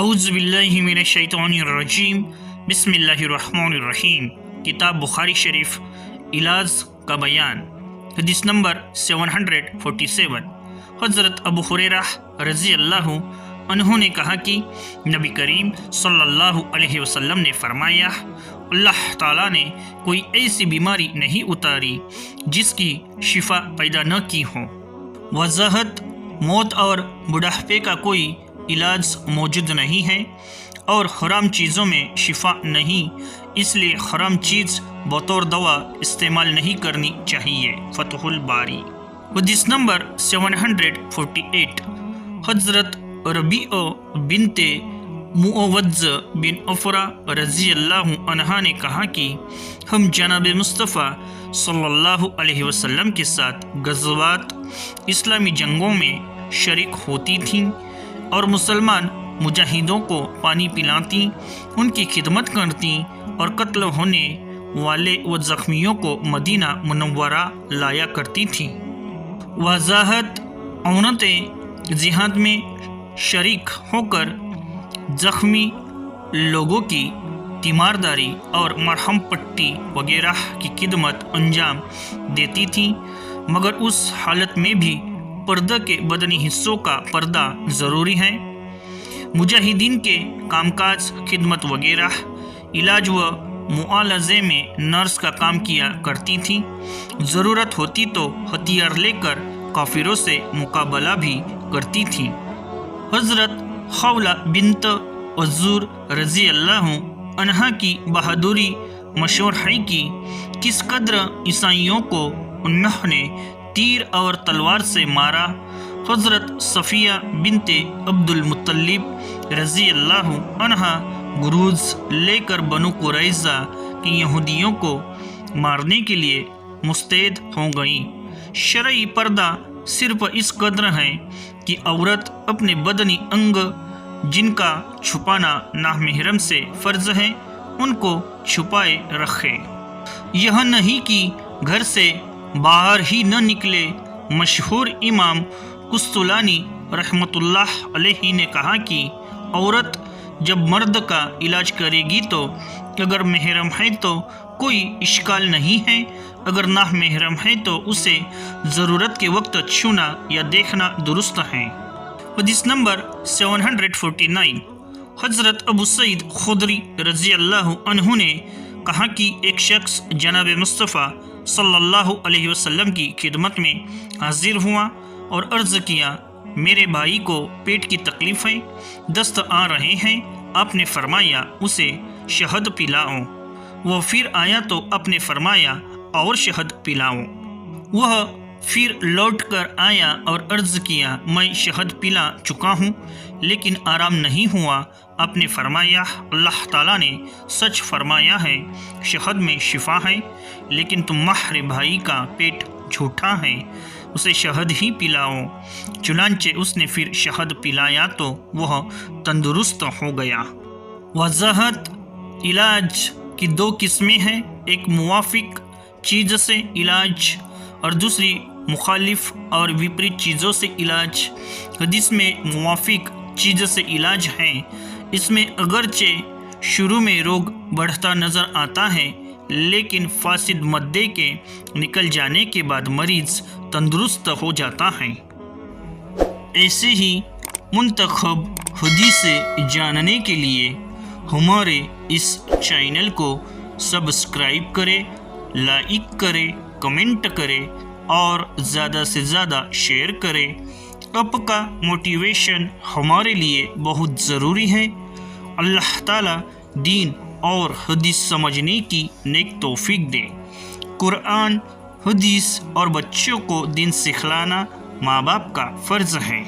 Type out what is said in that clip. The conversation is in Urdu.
اعوذ باللہ من الشیطان الرجیم بسم اللہ الرحمن الرحیم۔ کتاب بخاری شریف علاج کا بیان، حدیث نمبر 747۔ حضرت ابو ہریرہ رضی اللہ عنہ نے کہا کہ نبی کریم صلی اللہ علیہ وسلم نے فرمایا، اللہ تعالیٰ نے کوئی ایسی بیماری نہیں اتاری جس کی شفا پیدا نہ کی ہو۔ وضاحت: موت اور بڑھاپے کا کوئی علاج موجود نہیں ہے اور حرام چیزوں میں شفا نہیں، اس لیے حرام چیز بطور دوا استعمال نہیں کرنی چاہیے۔ فتح الباری۔ حدیث نمبر 748۔ حضرت ربیع بنت معوذ بن عفرہ رضی اللہ عنہا نے کہا کہ ہم جناب مصطفیٰ صلی اللہ علیہ وسلم کے ساتھ غزوات اسلامی جنگوں میں شریک ہوتی تھیں اور مسلمان مجاہدوں کو پانی پلاتی، ان کی خدمت کرتی اور قتل ہونے والے و زخمیوں کو مدینہ منورہ لایا کرتی تھیں۔ وضاحت: عورتیں جہاد میں شریک ہو کر زخمی لوگوں کی تیمارداری اور مرہم پٹی وغیرہ کی خدمت انجام دیتی تھیں، مگر اس حالت میں بھی پردہ کے بدنی حصوں کا پردہ ضروری ہے۔ مجاہدین کے کام کاج، خدمت وغیرہ، علاج و معالجے میں نرس کا کام کیا کرتی تھیں۔ ضرورت ہوتی تو ہتھیار لے کر کافروں سے مقابلہ بھی کرتی تھیں۔ حضرت خولہ بنت عذور رضی اللہ عنہا کی بہادری مشہور ہے کہ کس قدر عیسائیوں کو انہوں نے تیر اور تلوار سے مارا۔ حضرت صفیہ بنت عبد المطلب رضی اللہ عنہا گروز لے کر بنو قریظہ کے یہودیوں کو مارنے کے لیے مستعد ہو گئیں۔ شرعی پردہ صرف اس قدر ہے کہ عورت اپنے بدنی انگ جن کا چھپانا نامحرم سے فرض ہے ان کو چھپائے رکھے، یہ نہیں کہ گھر سے باہر ہی نہ نکلے۔ مشہور امام قسطلانی رحمۃ اللہ علیہ نے کہا کہ عورت جب مرد کا علاج کرے گی تو اگر محرم ہے تو کوئی اشکال نہیں ہے، اگر نہ محرم ہے تو اسے ضرورت کے وقت چھونا یا دیکھنا درست ہے۔ حدیث نمبر 749۔ حضرت ابو سعید خدری رضی اللہ عنہ نے کہا کہ ایک شخص جناب مصطفیٰ صلی اللہ علیہ وسلم کی خدمت میں حاضر ہوا اور عرض کیا، میرے بھائی کو پیٹ کی تکلیف ہے، دست آ رہے ہیں۔ آپ نے فرمایا اسے شہد پلاؤ۔ وہ پھر آیا تو آپ نے فرمایا اور شہد پلاؤ۔ وہ پھر لوٹ کر آیا اور عرض کیا، میں شہد پلا چکا ہوں لیکن آرام نہیں ہوا۔ آپ نے فرمایا، اللہ تعالیٰ نے سچ فرمایا ہے، شہد میں شفا ہے، لیکن تمہارے بھائی کا پیٹ جھوٹا ہے، اسے شہد ہی پلاؤ۔ چنانچہ اس نے پھر شہد پلایا تو وہ تندرست ہو گیا۔ وضاحت: علاج کی دو قسمیں ہیں، ایک موافق چیز سے علاج اور دوسری مخالف اور وپریت چیزوں سے علاج۔ حدیث میں موافق چیز سے علاج ہے، اس میں اگرچہ شروع میں روگ بڑھتا نظر آتا ہے لیکن فاسد مادے کے نکل جانے کے بعد مریض تندرست ہو جاتا ہے۔ ایسے ہی منتخب حدیث جاننے کے لیے ہمارے اس چینل کو سبسکرائب کرے، لائک کرے، کمنٹ کرے اور زیادہ سے زیادہ شیئر کرے۔ آپ کا موٹیویشن ہمارے لیے بہت ضروری ہے۔ اللہ تعالیٰ دین اور حدیث سمجھنے کی نیک توفیق دے۔ قرآن، حدیث اور بچوں کو دین سکھلانا ماں باپ کا فرض ہے۔